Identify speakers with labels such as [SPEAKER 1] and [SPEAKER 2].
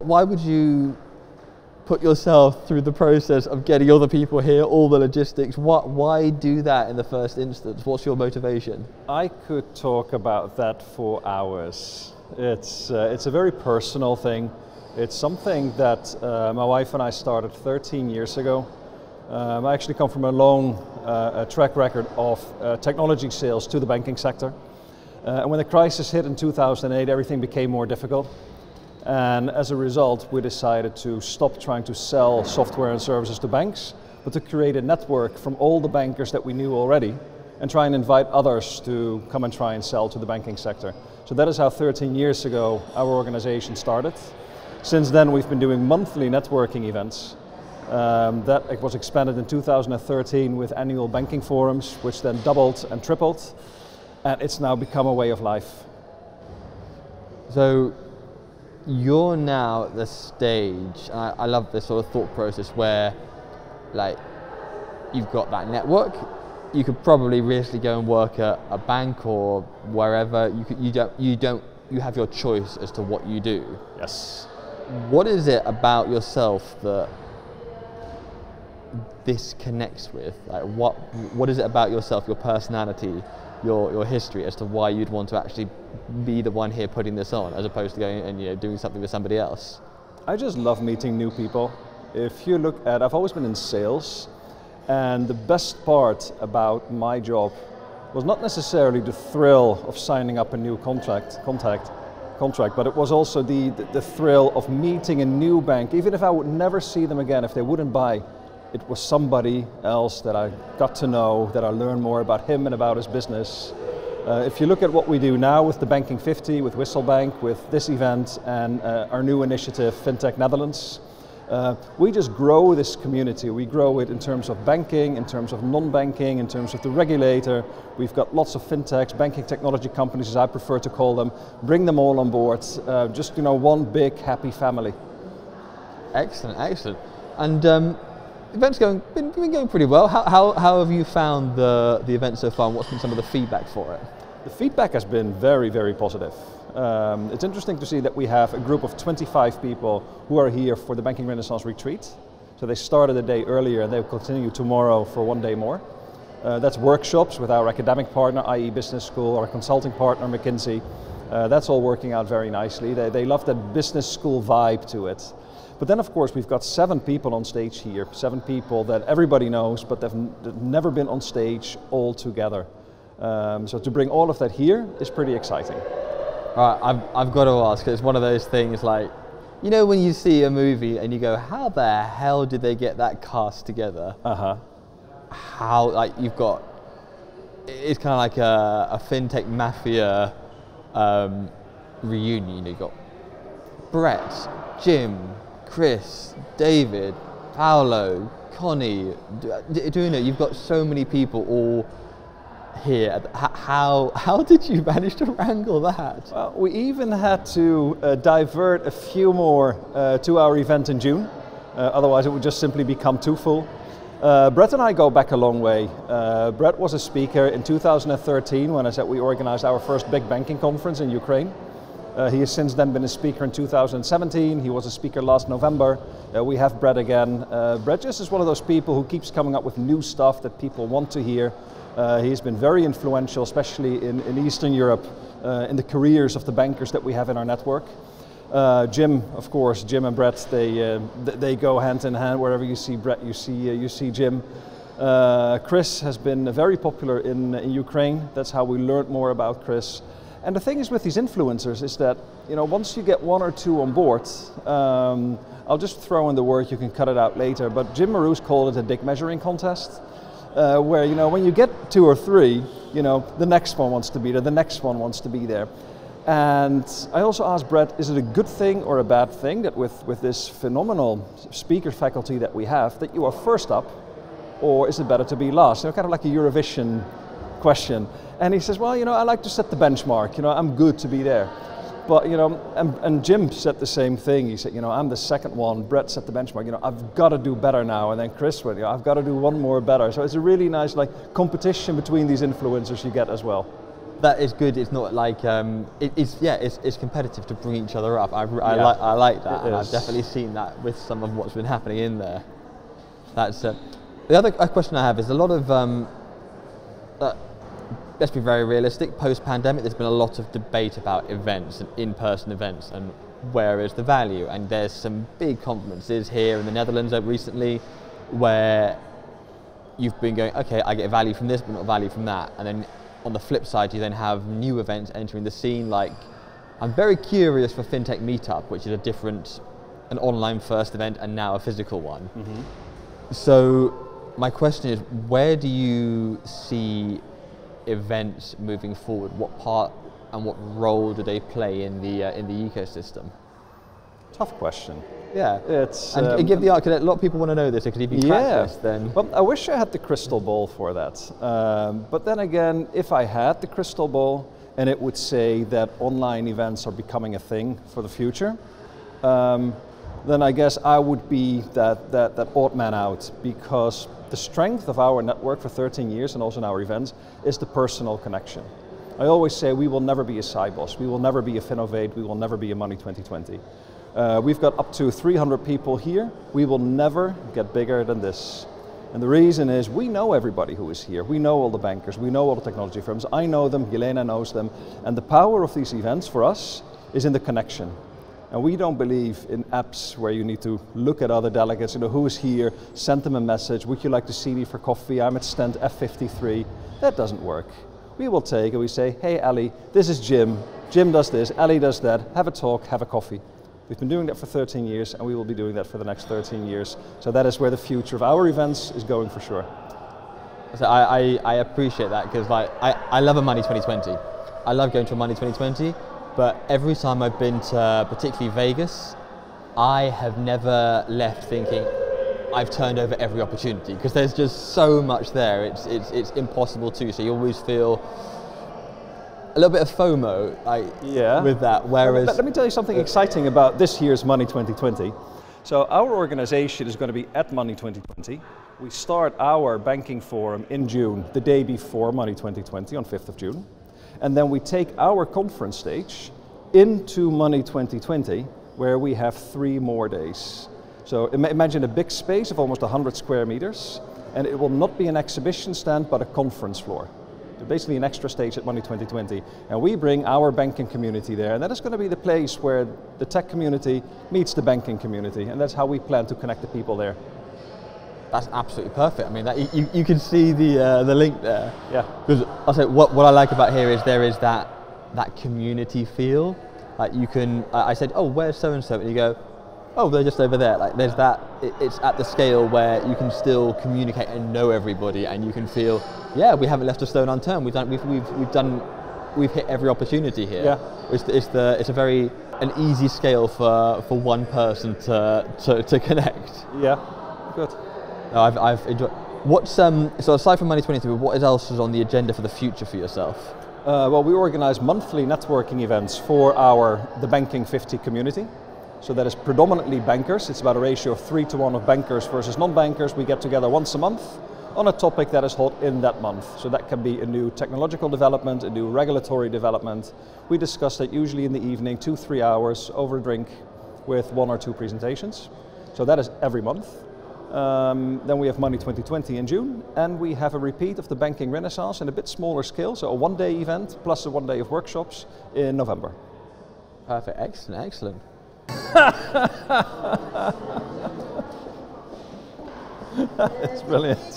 [SPEAKER 1] why would you put yourself through the process of getting all the people here, all the logistics? Why do that in the first instance? What's your motivation?
[SPEAKER 2] I could talk about that for hours. It's a very personal thing. It's something that my wife and I started 13 years ago. I actually come from a long track record of technology sales to the banking sector. And when the crisis hit in 2008, everything became more difficult. And as a result, we decided to stop trying to sell software and services to banks, but to create a network from all the bankers that we knew already and try and invite others to come and try and sell to the banking sector. So that is how 13 years ago our organization started. Since then, we've been doing monthly networking events. That was expanded in 2013 with annual banking forums, which then doubled and tripled, and it's now become a way of life.
[SPEAKER 1] So you're now at the stage, I love this sort of thought process where like you've got that network, you could probably realistically go and work at a bank or wherever, you have your choice as to what you do.
[SPEAKER 2] Yes.
[SPEAKER 1] What is it about yourself that this connects with? Like what is it about yourself, your personality, your history, as to why you'd want to actually be the one here putting this on, as opposed to going and doing something with somebody else?
[SPEAKER 2] I just love meeting new people. If you look at, I've always been in sales, and the best part about my job was not necessarily the thrill of signing up a new contract, but it was also the thrill of meeting a new bank. Even if I would never see them again, if they wouldn't buy, it was somebody else that I got to know, that I learned more about him and about his business. If you look at what we do now with the Banking 50, with Wisselbanck, with this event and our new initiative, Fintech Netherlands, we just grow this community. We grow it in terms of banking, in terms of non-banking, in terms of the regulator. We've got lots of fintechs, banking technology companies, as I prefer to call them. Bring them all on board. Just one big happy family.
[SPEAKER 1] Excellent, excellent. And the event's been going pretty well. How have you found the event so far, and what's been some of the feedback for it?
[SPEAKER 2] The feedback has been very, very positive. It's interesting to see that we have a group of 25 people who are here for the Banking Renaissance Retreat. So they started a day earlier and they'll continue tomorrow for one day more. That's workshops with our academic partner, i.e. Business School, our consulting partner, McKinsey. That's all working out very nicely. They love that business school vibe to it. But then of course we've got 7 people on stage here, 7 people that everybody knows, but they've never been on stage all together. So to bring all of that here is pretty exciting.
[SPEAKER 1] All right, I've got to ask, it's one of those things like, when you see a movie and you go, how the hell did they get that cast together? How, you've got, it's kind of like a fintech mafia reunion. You've got Brett, Jim, Chris, David, Paolo, Connie, you've got so many people all here. How did you manage to wrangle that?
[SPEAKER 2] Well, we even had to divert a few more to our event in June. Otherwise it would just simply become too full. Brett and I go back a long way. Brett was a speaker in 2013 when we organized our first big banking conference in Ukraine. He has since then been a speaker in 2017. He was a speaker last November. We have Brett again. Brett just is one of those people who keeps coming up with new stuff that people want to hear. He's been very influential, especially in Eastern Europe, in the careers of the bankers that we have in our network. Jim, of course, Jim and Brett, they go hand in hand. Wherever you see Brett, you see Jim. Chris has been very popular in Ukraine. That's how we learned more about Chris. And the thing is with these influencers is that, once you get 1 or 2 on board, I'll just throw in the word, you can cut it out later, but Jim Maroos called it a dick measuring contest, where, when you get 2 or 3, the next one wants to be there, the next one wants to be there. And I also asked Brett, is it a good thing or a bad thing that with this phenomenal speaker faculty that we have, that you are first up, or is it better to be last? Kind of like a Eurovision question. And he says, well, I like to set the benchmark, I'm good to be there. But, and Jim said the same thing. He said, I'm the second one. Brett set the benchmark, I've got to do better now. And then Chris went, I've got to do one more better. So it's a really nice competition between these influencers you get as well.
[SPEAKER 1] that is good. It's not like it's competitive to bring each other up. I like that, and I've definitely seen that with some of what's been happening in there. That's the other question I have is a lot of let's be very realistic. Post-pandemic, there's been a lot of debate about events and in-person events and where is the value. And there's some big conferences here in the Netherlands recently where you've been going, okay, I get value from this, but not value from that. And then on the flip side, you then have new events entering the scene. Like, I'm very curious for Fintech Meetup, which is an online first event and now a physical one. Mm-hmm. So my question is, where do you see events moving forward? What part and what role do they play in the ecosystem?
[SPEAKER 2] Tough question.
[SPEAKER 1] Yeah,
[SPEAKER 2] it's
[SPEAKER 1] and give the because a lot of people want to know this. Because if you crack this, then
[SPEAKER 2] well, I wish I had the crystal ball for that. But then again, if I had the crystal ball and it would say that online events are becoming a thing for the future, then I guess I would be that odd man out, because the strength of our network for 13 years and also in our events is the personal connection. I always say we will never be a Cyboss, we will never be a Finovate, we will never be a Money 2020. We've got up to 300 people here. We will never get bigger than this. And the reason is we know everybody who is here. We know all the bankers, we know all the technology firms. I know them, Jelena knows them. And the power of these events for us is in the connection. And we don't believe in apps where you need to look at other delegates, who is here, send them a message, would you like to see me for coffee, I'm at stand F53. That doesn't work. We will take and we say, hey Ali, this is Jim. Jim does this, Ali does that, have a talk, have a coffee. We've been doing that for 13 years and we will be doing that for the next 13 years. So that is where the future of our events is going for sure.
[SPEAKER 1] So I appreciate that, because I love a Money 2020. I love going to a Money 2020, but every time I've been to particularly Vegas, I have never left thinking I've turned over every opportunity, because there's just so much there. It's impossible to. So you always feel a little bit of FOMO with that. Whereas,
[SPEAKER 2] let me tell you something exciting about this year's Money 2020. So our organization is going to be at Money 2020. We start our banking forum in June, the day before Money 2020, on 5th of June. And then we take our conference stage into Money 2020, where we have 3 more days. So imagine a big space of almost 100 square meters, and it will not be an exhibition stand, but a conference floor. So basically an extra stage at Money 2020. And we bring our banking community there, and that is going to be the place where the tech community meets the banking community, and that's how we plan to connect the people there.
[SPEAKER 1] That's absolutely perfect. I mean, you can see the link there.
[SPEAKER 2] Yeah.
[SPEAKER 1] Because I say what I like about here is there is that community feel. Like you can, I said, oh, where's so and so, and you go, oh, they're just over there. Like there's that. It's at the scale where you can still communicate and know everybody, and you can feel, yeah, we haven't left a stone unturned. We've hit every opportunity here. Yeah. It's an easy scale for one person to connect.
[SPEAKER 2] Yeah. Good.
[SPEAKER 1] No, I've enjoyed. What's so aside from Money 2020, what else is on the agenda for the future for yourself?
[SPEAKER 2] Well, we organize monthly networking events for the Banking 50 community. So that is predominantly bankers. It's about a ratio of 3-to-1 of bankers versus non-bankers. We get together once a month on a topic that is hot in that month. So that can be a new technological development, a new regulatory development. We discuss that usually in the evening, 2-3 hours over a drink with 1 or 2 presentations. So that is every month. Then we have Money 2020 in June, and we have a repeat of the Banking Renaissance in a bit smaller scale, so a 1-day event plus a 1 day of workshops in November.
[SPEAKER 1] Perfect, excellent.
[SPEAKER 2] It's brilliant.